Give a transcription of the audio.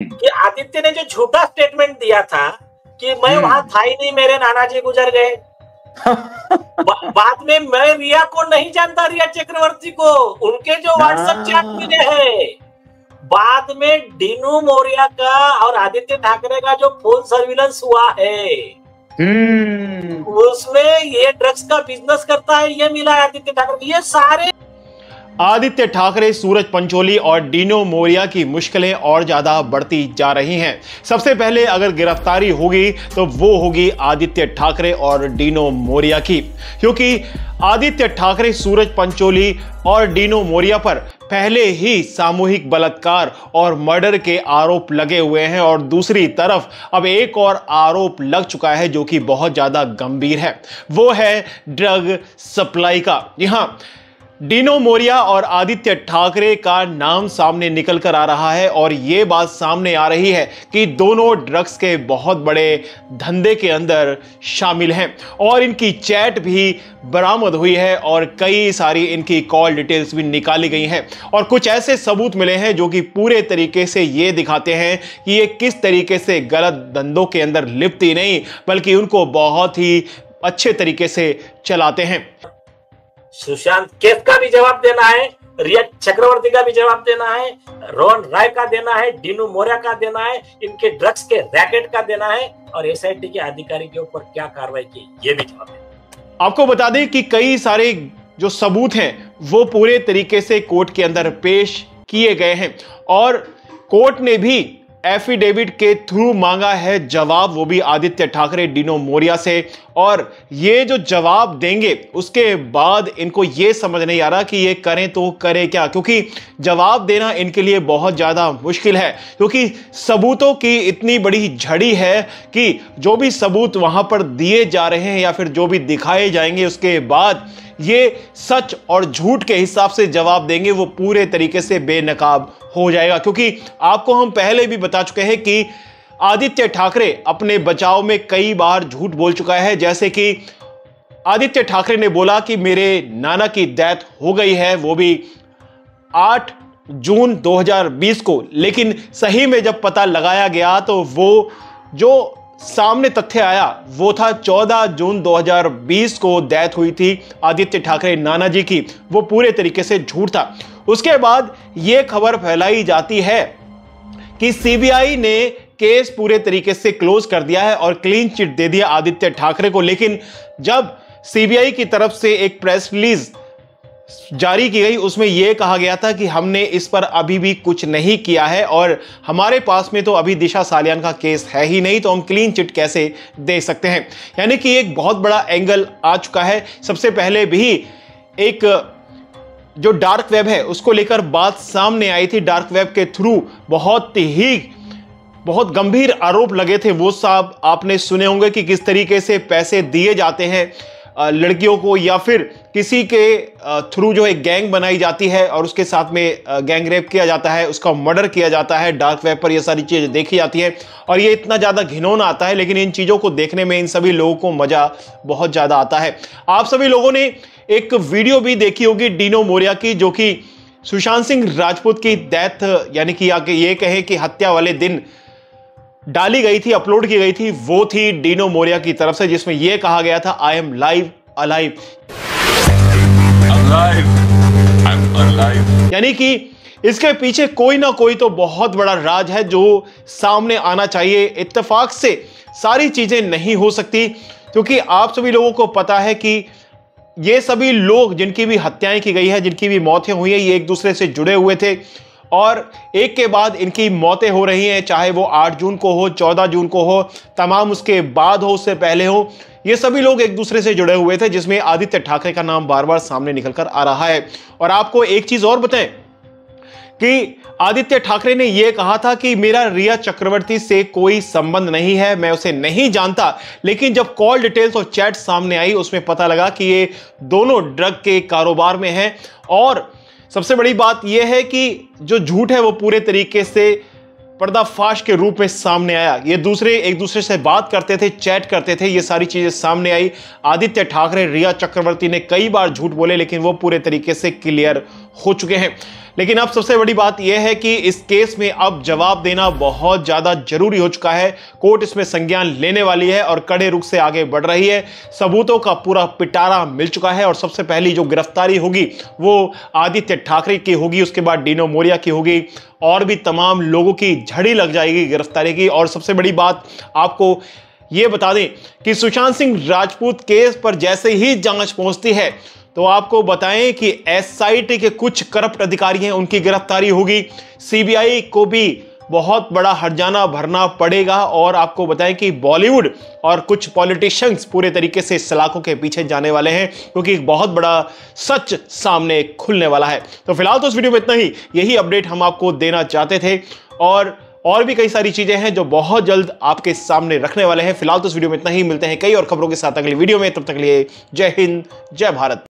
कि आदित्य ने जो झूठा स्टेटमेंट दिया था कि मैं वहां था ही नहीं, मेरे नाना जी गुजर गए। बाद में मैं रिया को नहीं जानता, रिया चक्रवर्ती को, उनके जो व्हाट्सएप चैट मिले हैं। बाद में डीनू मोरिया का और आदित्य ठाकरे का जो फोन सर्विलेंस हुआ है, उसमें ये ड्रग्स का बिजनेस करता है, ये मिला है आदित्य ठाकरे। ये सारे आदित्य ठाकरे, सूरज पंचोली और डीनो मोरिया की मुश्किलें और ज्यादा बढ़ती जा रही हैं। सबसे पहले अगर गिरफ्तारी होगी तो वो होगी आदित्य ठाकरे और डीनो मोरिया की, क्योंकि आदित्य ठाकरे, सूरज पंचोली और डीनो मोरिया पर पहले ही सामूहिक बलात्कार और मर्डर के आरोप लगे हुए हैं और दूसरी तरफ अब एक और आरोप लग चुका है जो कि बहुत ज्यादा गंभीर है, वो है ड्रग सप्लाई का। जी हां, डीनो मोरिया और आदित्य ठाकरे का नाम सामने निकल कर आ रहा है और यह बात सामने आ रही है कि दोनों ड्रग्स के बहुत बड़े धंधे के अंदर शामिल हैं और इनकी चैट भी बरामद हुई है और कई सारी इनकी कॉल डिटेल्स भी निकाली गई हैं और कुछ ऐसे सबूत मिले हैं जो कि पूरे तरीके से ये दिखाते हैं कि ये किस तरीके से गलत धंधों के अंदर लिप्त ही नहीं बल्कि उनको बहुत ही अच्छे तरीके से चलाते हैं। सुशांत केस का भी जवाब देना है, रिया चक्रवर्ती का भी जवाब देना है, रोहन राय का देना है, डीनू मोरिया का देना है, इनके ड्रग्स के रैकेट का देना है और एसआईटी के अधिकारी के ऊपर क्या कार्रवाई की, ये भी जवाब देना। आपको बता दें कि कई सारे जो सबूत हैं वो पूरे तरीके से कोर्ट के अंदर पेश किए गए हैं और कोर्ट ने भी एफिडेविट के थ्रू मांगा है जवाब, वो भी आदित्य ठाकरे, डीनो मोरिया से। और ये जो जवाब देंगे उसके बाद इनको ये समझ नहीं आ रहा कि ये करें तो करें क्या, क्योंकि जवाब देना इनके लिए बहुत ज़्यादा मुश्किल है क्योंकि सबूतों की इतनी बड़ी झड़ी है कि जो भी सबूत वहां पर दिए जा रहे हैं या फिर जो भी दिखाए जाएंगे उसके बाद ये सच और झूठ के हिसाब से जवाब देंगे वो पूरे तरीके से बेनकाब हो जाएगा। क्योंकि आपको हम पहले भी बता चुके हैं कि आदित्य ठाकरे अपने बचाव में कई बार झूठ बोल चुका है, जैसे कि आदित्य ठाकरे ने बोला कि मेरे नाना की डेथ हो गई है, वो भी 8 जून 2020 को, लेकिन सही में जब पता लगाया गया तो वो जो सामने तथ्य आया वो था 14 जून 2020 को डेथ हुई थी आदित्य ठाकरे नाना जी की, वो पूरे तरीके से झूठ था। उसके बाद यह खबर फैलाई जाती है कि सीबीआई ने केस पूरे तरीके से क्लोज कर दिया है और क्लीन चिट दे दिया आदित्य ठाकरे को, लेकिन जब सीबीआई की तरफ से एक प्रेस रिलीज जारी की गई उसमें यह कहा गया था कि हमने इस पर अभी भी कुछ नहीं किया है और हमारे पास में तो अभी दिशा सालियान का केस है ही नहीं, तो हम क्लीन चिट कैसे दे सकते हैं। यानी कि एक बहुत बड़ा एंगल आ चुका है। सबसे पहले भी एक जो डार्क वेब है उसको लेकर बात सामने आई थी, डार्क वेब के थ्रू बहुत गंभीर आरोप लगे थे, वो सब आपने सुने होंगे कि किस तरीके से पैसे दिए जाते हैं लड़कियों को या फिर किसी के थ्रू जो है गैंग बनाई जाती है और उसके साथ में गैंग रेप किया जाता है, उसका मर्डर किया जाता है। डार्क वेब पर ये सारी चीजें देखी जाती है और ये इतना ज्यादा घिनौना आता है, लेकिन इन चीजों को देखने में इन सभी लोगों को मजा बहुत ज्यादा आता है। आप सभी लोगों ने एक वीडियो भी देखी होगी डीनो मोरिया की, जो कि सुशांत सिंह राजपूत की डेथ यानी कि आगे ये कहें कि हत्या वाले दिन डाली गई थी, अपलोड की गई थी, वो थी डीनो मोरिया की तरफ से, जिसमें यह कहा गया था आई एम लाइव अलाइव, यानी कि इसके पीछे कोई ना कोई तो बहुत बड़ा राज है जो सामने आना चाहिए। इत्तेफाक से सारी चीजें नहीं हो सकती क्योंकि आप सभी लोगों को पता है कि ये सभी लोग जिनकी भी हत्याएं की गई है, जिनकी भी मौतें हुई है, ये एक दूसरे से जुड़े हुए थे और एक के बाद इनकी मौतें हो रही हैं, चाहे वो 8 जून को हो, 14 जून को हो, तमाम उसके बाद हो, उससे पहले हो, ये सभी लोग एक दूसरे से जुड़े हुए थे, जिसमें आदित्य ठाकरे का नाम बार बार सामने निकल कर आ रहा है। और आपको एक चीज और बताएं कि आदित्य ठाकरे ने यह कहा था कि मेरा रिया चक्रवर्ती से कोई संबंध नहीं है, मैं उसे नहीं जानता, लेकिन जब कॉल डिटेल्स और चैट सामने आई उसमें पता लगा कि ये दोनों ड्रग के कारोबार में हैं। और सबसे बड़ी बात यह है कि जो झूठ है वो पूरे तरीके से पर्दाफाश के रूप में सामने आया। ये एक दूसरे से बात करते थे, चैट करते थे, ये सारी चीजें सामने आई। आदित्य ठाकरे, रिया चक्रवर्ती ने कई बार झूठ बोले लेकिन वो पूरे तरीके से क्लियर हो चुके हैं। लेकिन अब सबसे बड़ी बात यह है कि इस केस में अब जवाब देना बहुत ज्यादा जरूरी हो चुका है। कोर्ट इसमें संज्ञान लेने वाली है और कड़े रुख से आगे बढ़ रही है। सबूतों का पूरा पिटारा मिल चुका है और सबसे पहली जो गिरफ्तारी होगी वो आदित्य ठाकरे की होगी, उसके बाद डिनो मोरिया की होगी और भी तमाम लोगों की झड़ी लग जाएगी गिरफ्तारी की। और सबसे बड़ी बात आपको यह बता दें कि सुशांत सिंह राजपूत केस पर जैसे ही जांच पहुंचती है तो आपको बताएं कि एसआईटी के कुछ करप्ट अधिकारी हैं, उनकी गिरफ्तारी होगी। सीबीआई को भी बहुत बड़ा हर्जाना भरना पड़ेगा और आपको बताएं कि बॉलीवुड और कुछ पॉलिटिशियंस पूरे तरीके से सलाखों के पीछे जाने वाले हैं, क्योंकि एक बहुत बड़ा सच सामने खुलने वाला है। तो फिलहाल तो इस वीडियो में इतना ही, यही अपडेट हम आपको देना चाहते थे और भी कई सारी चीजें हैं जो बहुत जल्द आपके सामने रखने वाले हैं। फिलहाल तो इस वीडियो में इतना ही, मिलते हैं कई और खबरों के साथ अगली वीडियो में। तब तक के लिए जय हिंद, जय भारत।